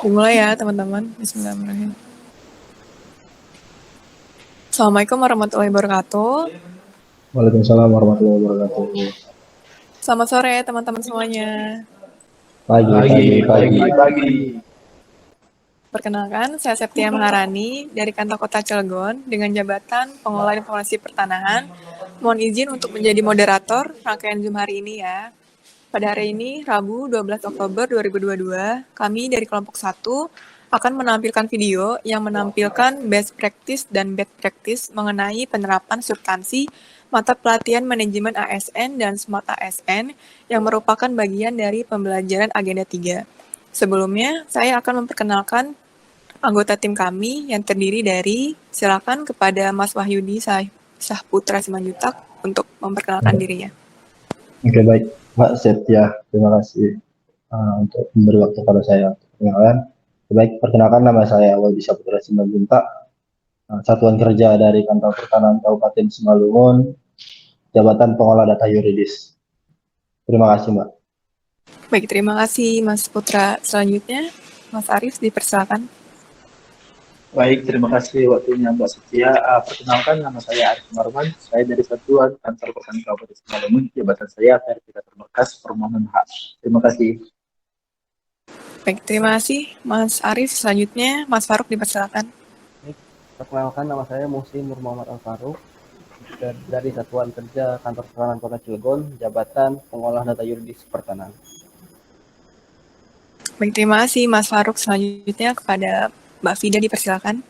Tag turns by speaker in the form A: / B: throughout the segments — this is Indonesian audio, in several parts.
A: Dimulai ya teman-teman. Bismillahirrahmanirrahim. Assalamualaikum warahmatullahi wabarakatuh.
B: Waalaikumsalam warahmatullahi wabarakatuh.
A: Selamat sore teman-teman semuanya.
B: Pagi.
A: Perkenalkan, saya Septia Maharani dari Kantor Kota Cilegon dengan jabatan Pengelola Informasi Pertanahan. Mohon izin untuk menjadi moderator rangkaian Zoom hari ini ya. Pada hari ini, Rabu 12 Oktober 2022, kami dari kelompok 1 akan menampilkan video yang menampilkan best practice dan bad practice mengenai penerapan substansi mata pelatihan manajemen ASN dan Smart ASN yang merupakan bagian dari pembelajaran Agenda 3. Sebelumnya, saya akan memperkenalkan anggota tim kami yang terdiri dari, silakan kepada Mas Wahyudi Sahputra Simanjutak untuk memperkenalkan dirinya.
B: Oke, baik, Mbak Setia. Terima kasih untuk memberi waktu pada saya untuk perkenalan. Baik, perkenalkan nama saya Wahyudi Saputra Simanjuntak, Satuan Kerja dari Kantor Pertanahan Kabupaten Simalungun, Jabatan Pengolah Data Yuridis. Terima kasih, Mbak.
A: Baik, terima kasih Mas Putra. Selanjutnya, Mas Arief dipersilakan.
C: Baik, terima kasih waktunya Mbak Setia. Perkenalkan, nama saya Arif Marwan. Saya dari Satuan Kantor Pertanahan Kabupaten Simalungun. Jabatan saya Verifikator Berkas Permohonan Hak. Terima kasih.
A: Baik, terima kasih Mas Arief. Selanjutnya, Mas Faruk dipersilakan.
D: Perkenalkan, nama saya Muhsin Nur Muhammad Al-Faruq dari Satuan Kerja Kantor Pertanahan Kota Cilegon, Jabatan Pengolah Data Yuridis Pertanahan.
A: Baik, terima kasih Mas Faruk. Selanjutnya kepada Mbak Fida dipersilakan.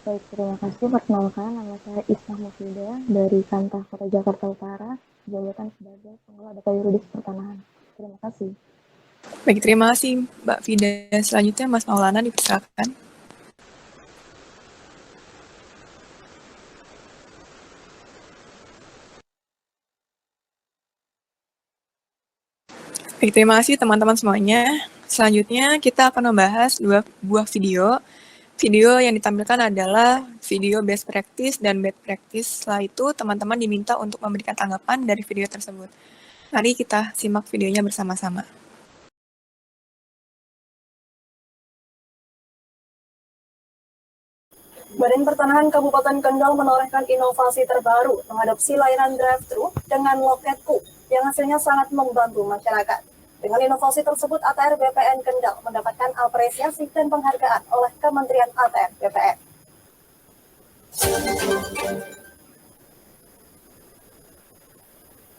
E: Baik, terima kasih. Perkenalkan, nama saya Ismah Mufida dari Kantor Kota Jakarta Utara, jabatan sebagai Pengelola Data Yuridis Pertanahan. Terima kasih.
A: Baik, terima kasih Mbak Fida. Selanjutnya Mas Maulana dipersilakan. Baik, terima kasih teman-teman semuanya. Selanjutnya kita akan membahas dua buah video. Video yang ditampilkan adalah video best practice dan bad practice. Setelah itu teman-teman diminta untuk memberikan tanggapan dari video tersebut. Mari kita simak videonya bersama-sama.
F: Badan Pertanahan Kabupaten Kendal menorehkan inovasi terbaru mengadopsi layanan drive-thru dengan Loketku yang hasilnya sangat membantu masyarakat. Dengan inovasi tersebut, ATR BPN Kendal mendapatkan apresiasi dan penghargaan oleh Kementerian ATR BPN.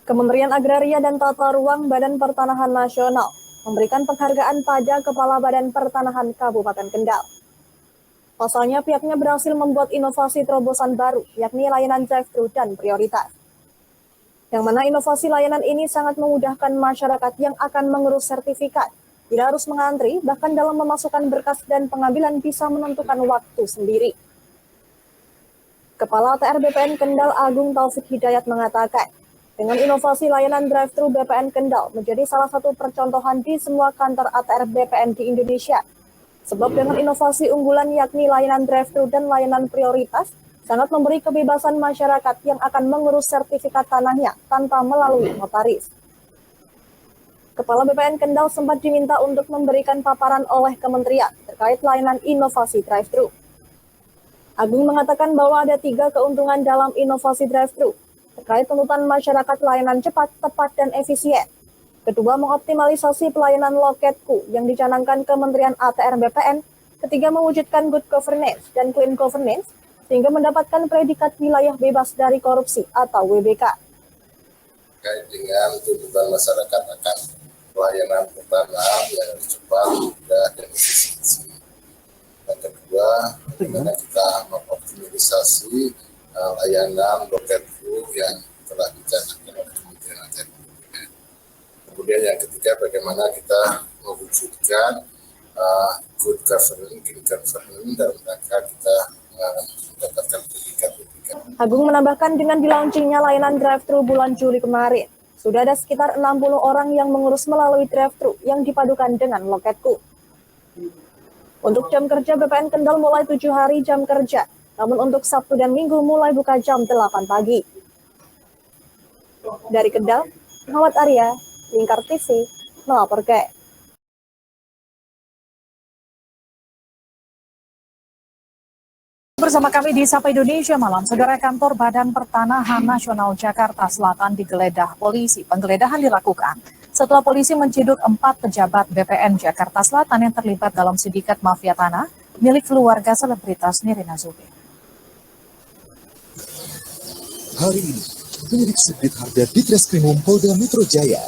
F: Kementerian Agraria dan Tata Ruang Badan Pertanahan Nasional memberikan penghargaan pada Kepala Badan Pertanahan Kabupaten Kendal. Pasalnya, pihaknya berhasil membuat inovasi terobosan baru, yakni layanan drive-thru dan prioritas. Yang mana inovasi layanan ini sangat memudahkan masyarakat yang akan mengurus sertifikat. Tidak harus mengantri, bahkan dalam memasukkan berkas dan pengambilan bisa menentukan waktu sendiri. Kepala ATR BPN Kendal Agung Taufik Hidayat mengatakan, dengan inovasi layanan drive-thru BPN Kendal menjadi salah satu percontohan di semua kantor ATR BPN di Indonesia. Sebab dengan inovasi unggulan yakni layanan drive-thru dan layanan prioritas, sangat memberi kebebasan masyarakat yang akan mengurus sertifikat tanahnya tanpa melalui notaris. Kepala BPN Kendal sempat diminta untuk memberikan paparan oleh kementerian terkait layanan inovasi drive-thru. Agung mengatakan bahwa ada 3 keuntungan dalam inovasi drive-thru, terkait tuntutan masyarakat layanan cepat, tepat, dan efisien. Kedua, mengoptimalisasi pelayanan Loketku yang dicanangkan Kementerian ATR BPN. Ketiga, mewujudkan good governance dan clean governance, sehingga mendapatkan predikat wilayah bebas dari korupsi atau WBK.
G: Terkait dengan tuntutan masyarakat akan pelayanan pertanahan yang cepat, mudah, dan efisiensi. Yang kedua, bagaimana kita mengoptimalisasi layanan Loketku yang telah dicanangkan oleh Kementerian ATR. Kemudian yang ketiga, bagaimana kita mewujudkan good governance, clean governance dalam rangka kita mendapatkan predikat.
F: Agung menambahkan dengan dilaunchingnya layanan drive-thru bulan Juli kemarin, sudah ada sekitar 60 orang yang mengurus melalui drive-thru yang dipadukan dengan Loketku. Untuk jam kerja BPN Kendal mulai 7 hari jam kerja, namun untuk Sabtu dan Minggu mulai buka jam 8 pagi. Dari Kendal, Muhammad Arya, Lingkar TV, melaporkan. Bersama kami di Sapa Indonesia Malam, Saudara, kantor Badan Pertanahan Nasional Jakarta Selatan digeledah polisi. Penggeledahan dilakukan setelah polisi menciduk 4 pejabat BPN Jakarta Selatan yang terlibat dalam sindikat mafia tanah milik keluarga selebritas Nirina Zubir.
H: Hari ini, penyidik Subdit Harda Ditreskrimum Polda Metro Jaya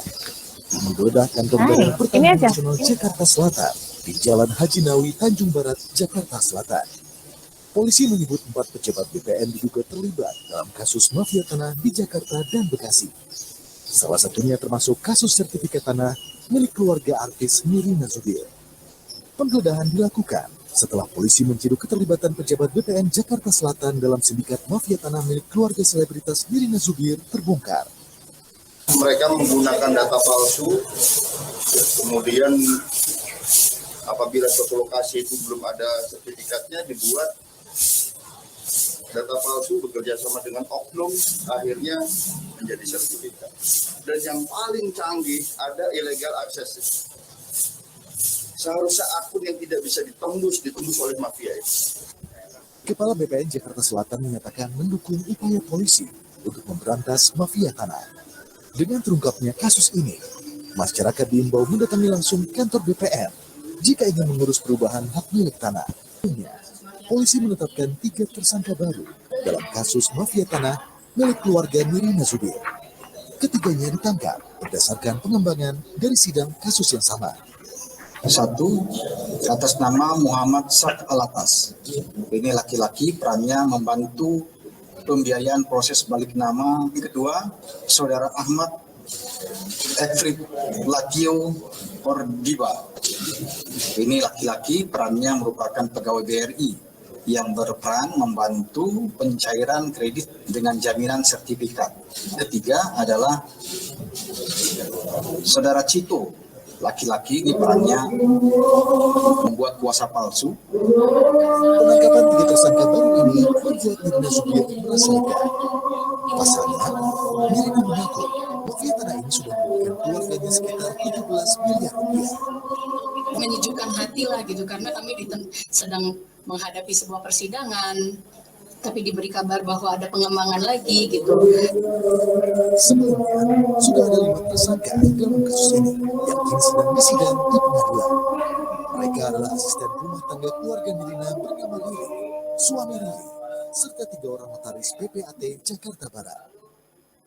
H: menggeledah kantor Badan Pertanahan Nasional Jakarta Selatan di Jalan Haji Nawi, Tanjung Barat, Jakarta Selatan. Polisi menyebut 4 pejabat BPN diduga terlibat dalam kasus mafia tanah di Jakarta dan Bekasi. Salah satunya termasuk kasus sertifikat tanah milik keluarga artis Nirina Zubir. Penggeledahan dilakukan setelah polisi menciduk keterlibatan pejabat BPN Jakarta Selatan dalam sindikat mafia tanah milik keluarga selebritas Nirina Zubir terbongkar.
G: Mereka menggunakan data palsu, kemudian apabila suatu lokasi itu belum ada sertifikatnya, dibuat data palsu bekerja sama dengan oknum, akhirnya menjadi sertifikat. Dan yang paling canggih, ada illegal access. Seharusnya akun yang tidak bisa ditembus oleh mafia itu.
H: Kepala BPN Jakarta Selatan menyatakan mendukung upaya polisi untuk memberantas mafia tanah. Dengan terungkapnya kasus ini, masyarakat diimbau mendatangi langsung kantor BPN jika ingin mengurus perubahan hak milik tanah. Polisi menetapkan 3 tersangka baru dalam kasus mafia tanah milik keluarga Nirina Zubir. Ketiganya ditangkap berdasarkan pengembangan dari sidang kasus yang sama.
I: 1. Atas nama Muhammad Sak Alatas. Ini laki-laki, perannya membantu pembiayaan proses balik nama. Kedua, Saudara Ahmad Efrit Lakio Ordiba. Ini laki-laki, perannya merupakan pegawai BRI yang berperan membantu pencairan kredit dengan jaminan sertifikat. Ketiga adalah Saudara Cito, laki-laki, ini perannya membuat kuasa palsu.
H: Penangkapan 3 tersangka baru ini membuat Nirina Zubir merasa lega. Pasalnya, Nirina mengaku mafia tanah ini sudah merugikan keluarganya sekitar 17 miliar rupiah.
J: Menyejukkan hati lah gitu, karena kami sedang menghadapi sebuah persidangan, tapi diberi kabar bahwa ada pengembangan lagi gitu.
H: Sebelumnya, sudah ada 5 tersangka dalam kasus ini yang kini sedang disidang di pengadilan. Mereka adalah asisten rumah tangga keluarga Nirina bernama Lili, suami Lili, serta 3 orang notaris PPAT Jakarta Barat.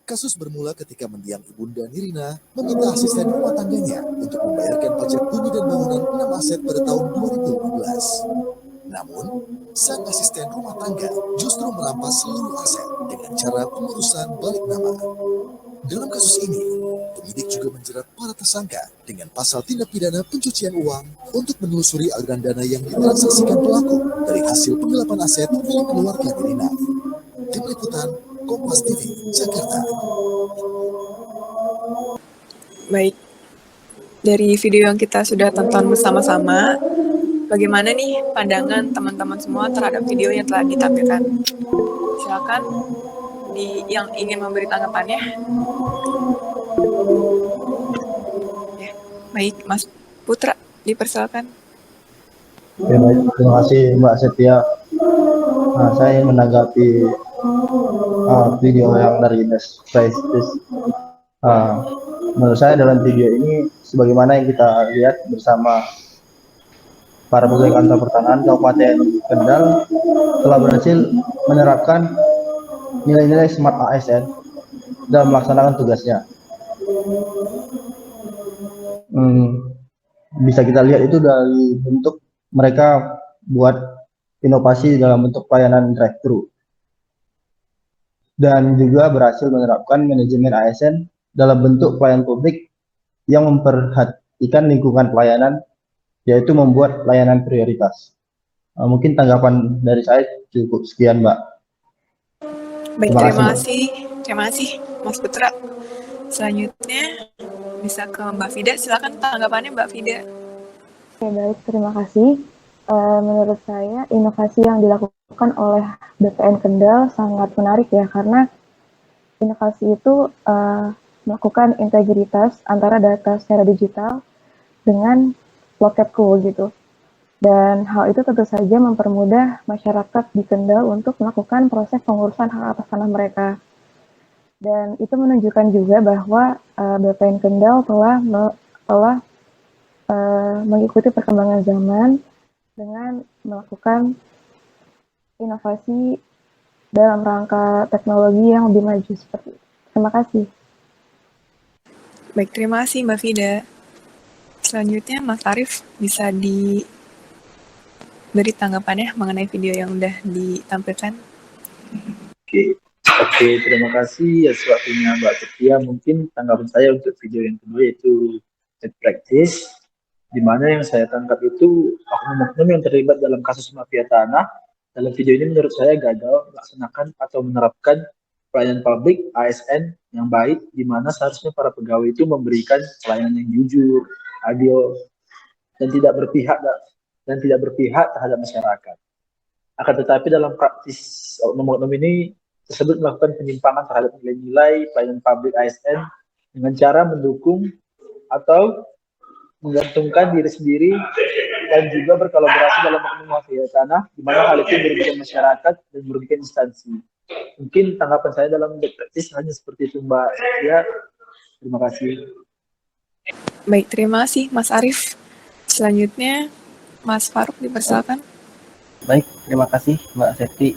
H: Kasus bermula ketika mendiang ibunda Nirina meminta asisten rumah tangganya untuk membayarkan pajak bumi dan bangunan 6 aset pada tahun 2015. Namun, sang asisten rumah tangga justru merampas seluruh aset dengan cara pengurusan balik nama. Dalam kasus ini, penyidik juga menjerat para tersangka dengan pasal tindak pidana pencucian uang untuk menelusuri aliran dana yang ditransaksikan pelaku dari hasil penggelapan aset milik keluarga Nirina. Tim Liputan Kompas TV, Jakarta.
A: Baik, dari video yang kita sudah tonton bersama-sama, bagaimana nih pandangan teman-teman semua terhadap video yang telah ditampilkan? Silakan yang ingin memberi tanggapannya. Ya, baik, Mas Putra, dipersilakan.
B: Ya, baik. Terima kasih Mbak Setia. Saya menanggapi video yang dari Des Prestige. Menurut saya dalam video ini, sebagaimana yang kita lihat bersama para pegawai kantor pertanahan Kabupaten Kendal telah berhasil menerapkan nilai-nilai Smart ASN dalam melaksanakan tugasnya. Bisa kita lihat itu dari bentuk mereka buat inovasi dalam bentuk pelayanan drive-thru, dan juga berhasil menerapkan manajemen ASN dalam bentuk pelayanan publik yang memperhatikan lingkungan pelayanan, yaitu membuat layanan prioritas. Mungkin tanggapan dari saya cukup sekian, Mbak.
A: Baik, terima kasih Mas Putra. Selanjutnya bisa ke Mbak Fida, silakan tanggapannya Mbak Fida.
E: Oke, baik, terima kasih. Menurut saya inovasi yang dilakukan oleh BPN Kendal sangat menarik ya, karena inovasi itu melakukan integritas antara data secara digital dengan loket pool gitu. Dan hal itu tentu saja mempermudah masyarakat di Kendal untuk melakukan proses pengurusan hak atas tanah mereka. Dan itu menunjukkan juga bahwa BPN Kendal telah mengikuti perkembangan zaman dengan melakukan inovasi dalam rangka teknologi yang lebih maju seperti itu. Terima kasih.
A: Baik, terima kasih Mbak Vida. Selanjutnya Mas Arief bisa diberi tanggapannya mengenai video yang udah ditampilkan.
C: Oke, terima kasih atas waktunya Mbak Setia. Mungkin tanggapan saya untuk video yang kedua yaitu best practice, di mana yang saya tangkap itu oknum-oknum yang terlibat dalam kasus mafia tanah. Dalam video ini menurut saya gagal melaksanakan atau menerapkan pelayanan publik ASN yang baik, di mana seharusnya para pegawai itu memberikan pelayanan yang jujur, adil, dan tidak berpihak terhadap masyarakat. Akan tetapi dalam praktis oknum-oknum ini tersebut melakukan penyimpangan terhadap nilai-nilai pelayanan publik ASN dengan cara mendukung atau menggantungkan diri sendiri dan juga berkolaborasi dalam oknum mafia tanah, di mana hal itu merugikan masyarakat dan merugikan instansi. Mungkin tanggapan saya dalam praktis hanya seperti itu Mbak. Ya, terima kasih.
A: Baik, terima kasih Mas Arief. Selanjutnya Mas Faruk dipersilakan.
D: Baik, terima kasih Mbak Septi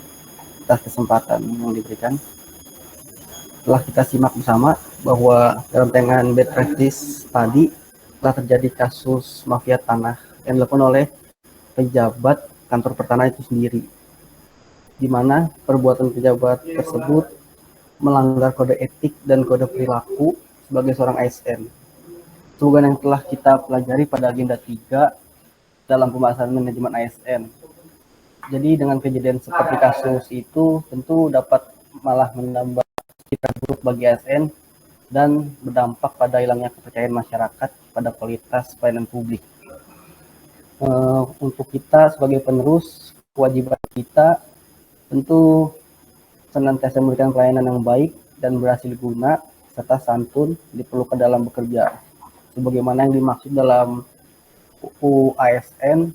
D: atas kesempatan yang diberikan. Telah kita simak bersama bahwa dalam tayangan bad practice tadi telah terjadi kasus mafia tanah yang dilakukan oleh pejabat kantor pertanahan itu sendiri, di mana perbuatan pejabat tersebut melanggar kode etik dan kode perilaku sebagai seorang ASN. Slogan yang telah kita pelajari pada agenda 3 dalam pembahasan manajemen ASN. Jadi dengan kejadian seperti kasus itu tentu dapat malah menambah citra buruk bagi ASN dan berdampak pada hilangnya kepercayaan masyarakat pada kualitas pelayanan publik. Untuk kita sebagai penerus, kewajiban kita tentu senantiasa memberikan pelayanan yang baik dan berhasil guna serta santun diperlukan dalam bekerja. Sebagaimana yang dimaksud dalam UU ASN,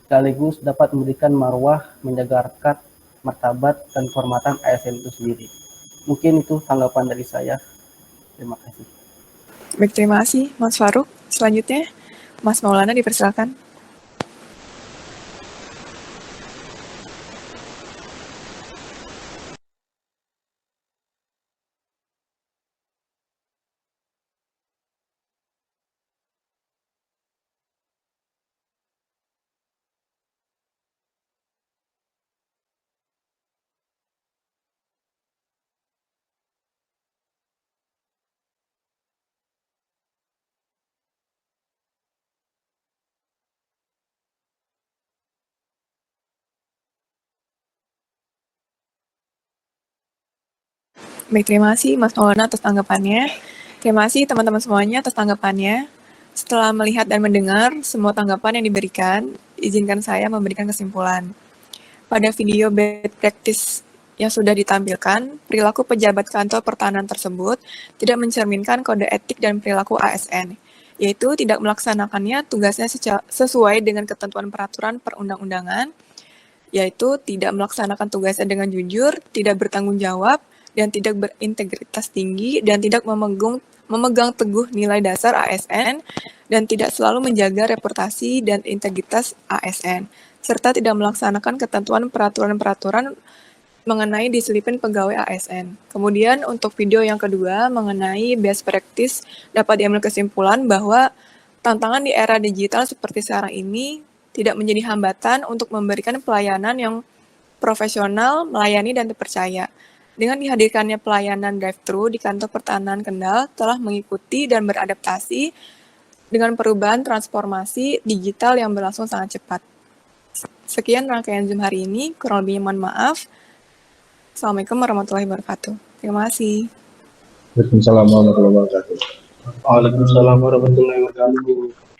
D: sekaligus dapat memberikan marwah, menjaga harkat, martabat, dan kehormatan ASN itu sendiri. Mungkin itu tanggapan dari saya. Terima kasih.
A: Baik, terima kasih Mas Faruk. Selanjutnya Mas Maulana dipersilakan. Baik, terima kasih Mas Maulana atas tanggapannya. Terima kasih teman-teman semuanya atas tanggapannya. Setelah melihat dan mendengar semua tanggapan yang diberikan, izinkan saya memberikan kesimpulan. Pada video bad practice yang sudah ditampilkan, perilaku pejabat kantor pertahanan tersebut tidak mencerminkan kode etik dan perilaku ASN, yaitu tidak melaksanakannya tugasnya sesuai dengan ketentuan peraturan perundang-undangan, yaitu tidak melaksanakan tugasnya dengan jujur, tidak bertanggung jawab, dan tidak berintegritas tinggi, dan tidak memegang teguh nilai dasar ASN, dan tidak selalu menjaga reputasi dan integritas ASN, serta tidak melaksanakan ketentuan peraturan-peraturan mengenai disiplin pegawai ASN. Kemudian untuk video yang kedua mengenai best practice, dapat diambil kesimpulan bahwa tantangan di era digital seperti sekarang ini tidak menjadi hambatan untuk memberikan pelayanan yang profesional, melayani, dan terpercaya. Dengan dihadirkannya pelayanan drive-thru di kantor pertahanan Kendal telah mengikuti dan beradaptasi dengan perubahan transformasi digital yang berlangsung sangat cepat. Sekian rangkaian Zoom hari ini, kurang lebihnya mohon maaf. Assalamualaikum warahmatullahi wabarakatuh. Terima kasih.
B: Waalaikumsalam warahmatullahi wabarakatuh.
C: Waalaikumsalam warahmatullahi wabarakatuh.